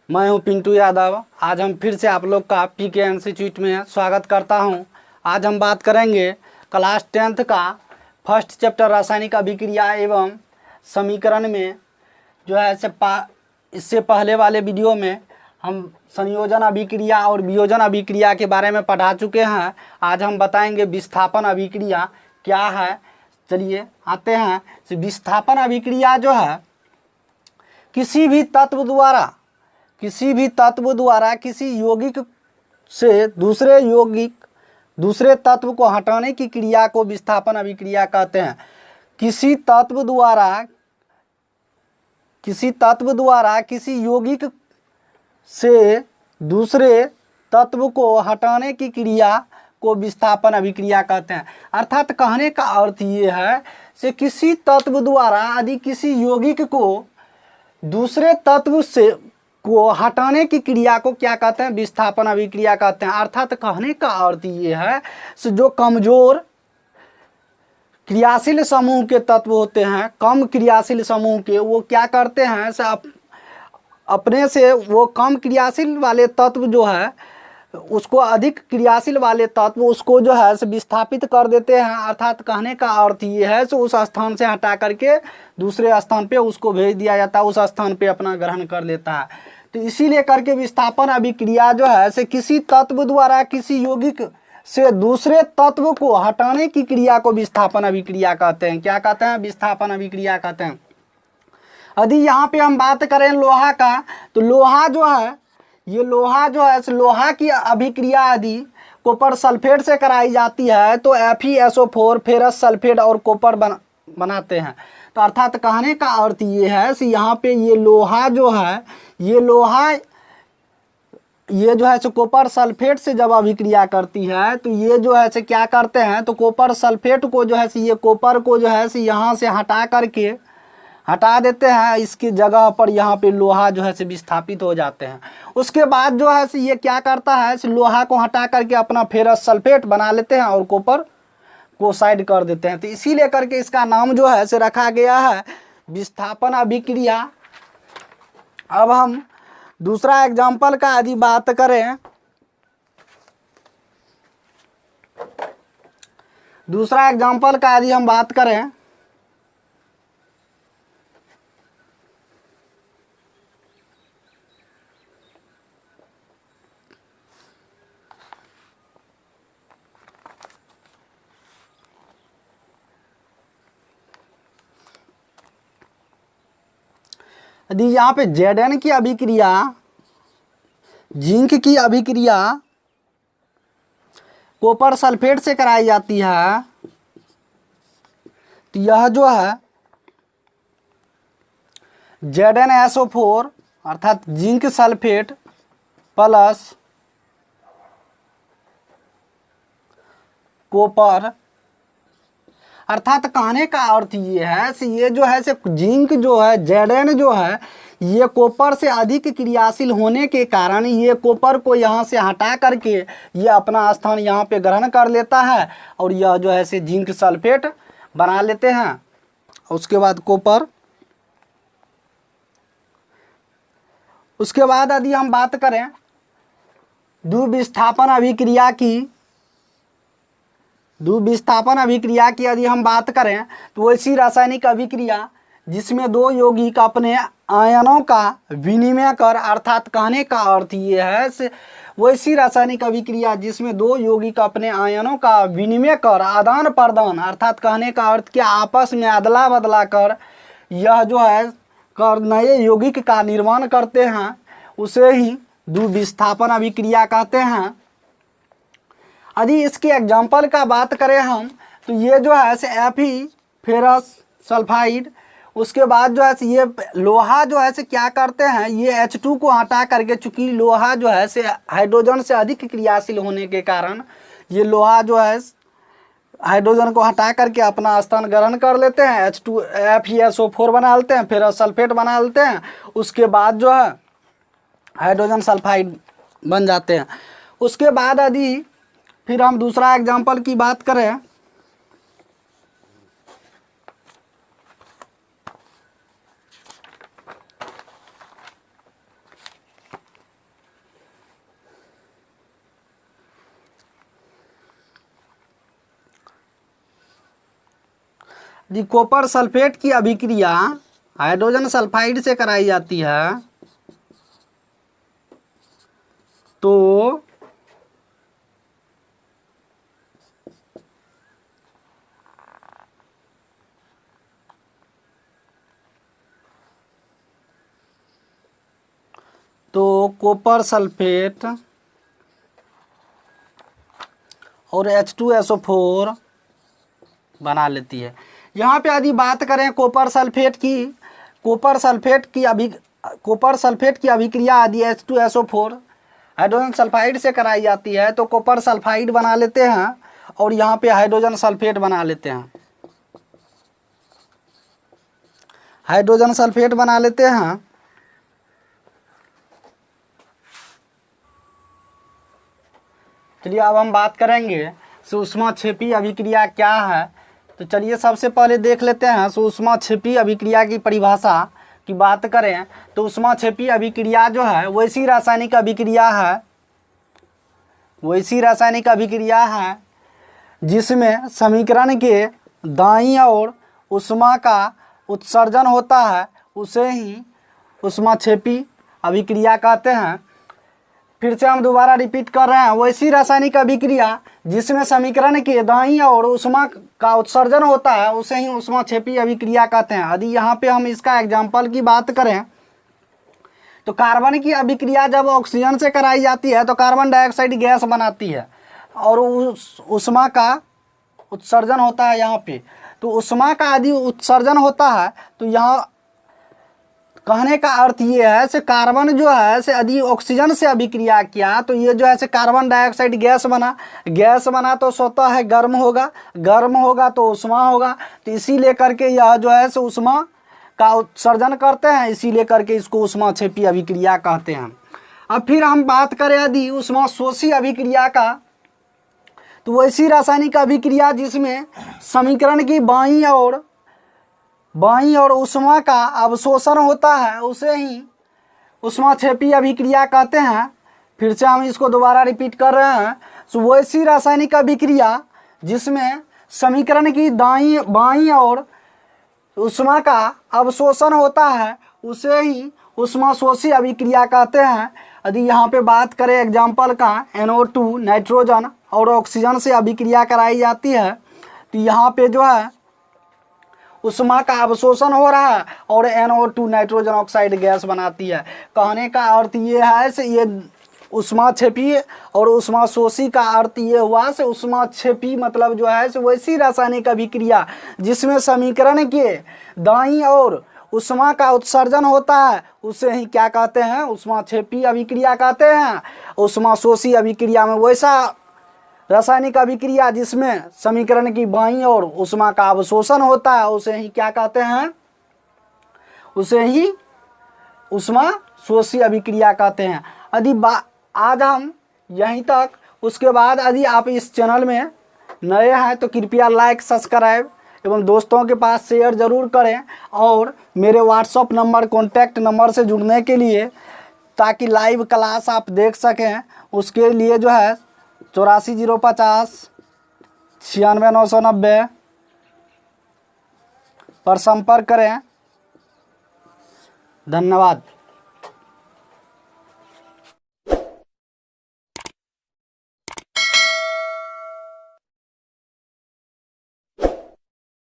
मैं हूं पिंटू यादव। आज हम फिर से आप लोग का पीके इंस्टीट्यूट में स्वागत करता हूं। आज हम बात करेंगे क्लास 10th का फर्स्ट चैप्टर रासायनिक अभिक्रिया एवं समीकरण में जो है इससे पहले वाले वीडियो में हम संयोजन अभिक्रिया और वियोजन अभिक्रिया के बारे में पढ़ा चुके हैं। आज हम बताएंगे विस्थापन अभिक्रिया क्या है। चलिए आते हैं। विस्थापन अभिक्रिया जो है किसी भी तत्व द्वारा किसी यौगिक से दूसरे तत्व को हटाने की क्रिया को विस्थापन अभिक्रिया कहते हैं। किसी तत्व द्वारा किसी यौगिक से दूसरे तत्व को हटाने की क्रिया को विस्थापन अभिक्रिया कहते हैं। अर्थात कहने का अर्थ ये है कि किसी तत्व द्वारा यदि किसी यौगिक को दूसरे तत्व से को हटाने की क्रिया को क्या कहते हैं? विस्थापन अभिक्रिया कहते हैं। अर्थात कहने का अर्थ ये है कि जो कमजोर क्रियाशील समूह के तत्व होते हैं, कम क्रियाशील समूह के, वो क्या करते हैं अपने से वो कम क्रियाशील वाले तत्व जो है उसको अधिक क्रियाशील वाले तत्व उसको जो है विस्थापित कर देते हैं। अर्थात कहने का अर्थ ये है कि उस स्थान से हटा करके दूसरे स्थान पे उसको भेज दिया जाता है, उस स्थान पे अपना ग्रहण कर लेता है। तो इसीलिए करके विस्थापन अभिक्रिया जो है से किसी तत्व द्वारा किसी यौगिक से दूसरे तत्व को हटाने की क्रिया को विस्थापन अभिक्रिया कहते हैं। क्या कहते हैं? विस्थापन अभिक्रिया कहते हैं। यदि यहाँ पे हम बात करें लोहा का, तो लोहा जो है लोहा की अभिक्रिया यदि कॉपर सल्फेट से कराई जाती है तो FeSO4 फेरस सल्फेट और कॉपर बनाते हैं। तो अर्थात कहने का अर्थ ये है कि यहाँ पे ये जो है कॉपर सल्फेट से जब अभिक्रिया करती है तो ये जो है क्या करते हैं, तो कॉपर सल्फेट को जो है ये कॉपर को जो है यहाँ से हटा देते हैं। इसकी जगह पर यहाँ पे लोहा जो है विस्थापित हो जाते हैं। उसके बाद जो है ये क्या करता है, लोहा को हटा करके अपना फेरस सल्फेट बना लेते हैं और कॉपर को साइड कर देते हैं। तो इसीलिए करके इसका नाम जो है रखा गया है विस्थापन अभिक्रिया। अब हम दूसरा एग्जाम्पल का यदि बात करें, यदि यहाँ पे Zn की अभिक्रिया जिंक की अभिक्रिया कॉपर सल्फेट से कराई जाती है तो यह जो है ZnSO4 अर्थात जिंक सल्फेट प्लस कॉपर, अर्थात कहने का अर्थ ये है कि ये जो है जिंक जो है Zn जो है ये कॉपर से अधिक क्रियाशील होने के कारण ये कॉपर को यहाँ से हटा करके ये अपना स्थान यहाँ पे ग्रहण कर लेता है और यह जो है जिंक सल्फेट बना लेते हैं। उसके बाद कॉपर, उसके बाद यदि हम बात करें द्विविस्थापन अभिक्रिया की यदि हम बात करें तो वैसी रासायनिक अभिक्रिया जिसमें दो यौगिक अपने आयनों का विनिमय कर, अर्थात कहने का अर्थ ये है वैसी रासायनिक अभिक्रिया जिसमें दो यौगिक अपने आयनों का विनिमय कर आदान प्रदान, अर्थात कहने का अर्थ क्या आपस में अदला बदला कर यह जो है कर नए यौगिक का निर्माण करते हैं, उसे ही द्विविस्थापन अभिक्रिया कहते हैं। यदि इसके एग्जाम्पल का बात करें हम तो ये जो है Fe फेरस सल्फाइड, उसके बाद जो है ये लोहा जो है क्या करते हैं, ये H2 को हटा करके, चूँकि लोहा जो है हाइड्रोजन से अधिक क्रियाशील होने के कारण ये लोहा जो है हाइड्रोजन को हटा करके अपना स्थान ग्रहण कर लेते हैं, FeSO4 बना लेते हैं, फिर सल्फेट बना लेते हैं, उसके बाद जो है हाइड्रोजन सल्फाइड बन जाते हैं। उसके बाद यदि फिर हम दूसरा एग्जाम्पल की बात करें जी, कॉपर सल्फेट की अभिक्रिया हाइड्रोजन सल्फाइड से कराई जाती है तो कॉपर सल्फेट और H2SO4 बना लेती है। यहाँ पे यदि बात करें कॉपर सल्फेट की अभिक्रिया यदि H2SO4 हाइड्रोजन सल्फाइड से कराई जाती है तो कॉपर सल्फाइड बना लेते हैं और यहाँ पे हाइड्रोजन सल्फेट बना लेते हैं। हाइड्रोजन सल्फेट बना लेते हैं। चलिए अब हम बात करेंगे सूक्ष्मक्षेपी अभिक्रिया क्या है। तो चलिए सबसे पहले देख लेते हैं सूक्ष्मक्षेपी अभिक्रिया की परिभाषा की बात करें तो ऊष्माक्षेपी अभिक्रिया जो है वैसी रासायनिक अभिक्रिया है जिसमें समीकरण के दाईं ओर ऊष्मा का उत्सर्जन होता है, उसे ही ऊष्माक्षेपी अभिक्रिया कहते हैं। फिर से हम दोबारा रिपीट कर रहे हैं, वैसी रासायनिक अभिक्रिया जिसमें समीकरण के दाईं ओर ऊष्मा का उत्सर्जन होता है उसे ही ऊष्माक्षेपी अभिक्रिया कहते हैं। यदि यहाँ पे हम इसका एग्जाम्पल की बात करें तो कार्बन की अभिक्रिया जब ऑक्सीजन से कराई जाती है तो कार्बन डाइऑक्साइड गैस बनाती है और उस ऊष्मा का उत्सर्जन होता है यहाँ पे। तो ऊष्मा का यदि उत्सर्जन होता है तो यहाँ कहने का अर्थ ये है से कार्बन जो है से यदि ऑक्सीजन से अभिक्रिया किया तो ये जो है से कार्बन डाइऑक्साइड गैस बना तो स्वतः है गर्म होगा तो ऊष्मा होगा। तो इसीलिए करके यह जो है से ऊष्मा का उत्सर्जन करते हैं, इसीलिए करके इसको ऊष्माक्षेपी अभिक्रिया कहते हैं। अब फिर हम बात करें यदि ऊष्माशोषी अभिक्रिया का तो वैसी रासायनिक अभिक्रिया जिसमें समीकरण की बाईं ओर ऊष्मा का अवशोषण होता है उसे ही ऊष्माक्षेपी अभिक्रिया कहते हैं। फिर से हम इसको दोबारा रिपीट कर रहे हैं, तो वैसी रासायनिक अभिक्रिया जिसमें समीकरण की बाईं ओर ऊष्मा का अवशोषण होता है उसे ही ऊष्माशोषी अभिक्रिया कहते हैं। यदि यहाँ पे बात करें एग्जाम्पल का NO2 नाइट्रोजन और ऑक्सीजन से अभिक्रिया कराई जाती है तो यहाँ पे जो है ऊष्मा का अवशोषण हो रहा है और NO2 नाइट्रोजन ऑक्साइड गैस बनाती है। कहने का अर्थ ये है से ये ऊष्माक्षेपी और ऊष्माशोषी का अर्थ ये हुआ से ऊष्माक्षेपी मतलब जो है से वैसी रासायनिक अभिक्रिया जिसमें समीकरण के दाईं ओर ऊष्मा का उत्सर्जन होता है उसे ही क्या कहते हैं, ऊष्माक्षेपी अभिक्रिया कहते हैं। ऊष्माशोषी अभिक्रिया में वैसा रासायनिक अभिक्रिया जिसमें समीकरण की बाईं ओर ऊष्मा का अवशोषण होता है उसे ही क्या कहते हैं, उसे ही ऊष्माशोषी अभिक्रिया कहते हैं। यदि आज हम यहीं तक, उसके बाद यदि आप इस चैनल में नए हैं तो कृपया लाइक सब्सक्राइब एवं दोस्तों के पास शेयर ज़रूर करें और मेरे व्हाट्सअप नंबर कॉन्टैक्ट नंबर से जुड़ने के लिए ताकि लाइव क्लास आप देख सकें उसके लिए जो है 84 050 96 990 पर संपर्क करें। धन्यवाद।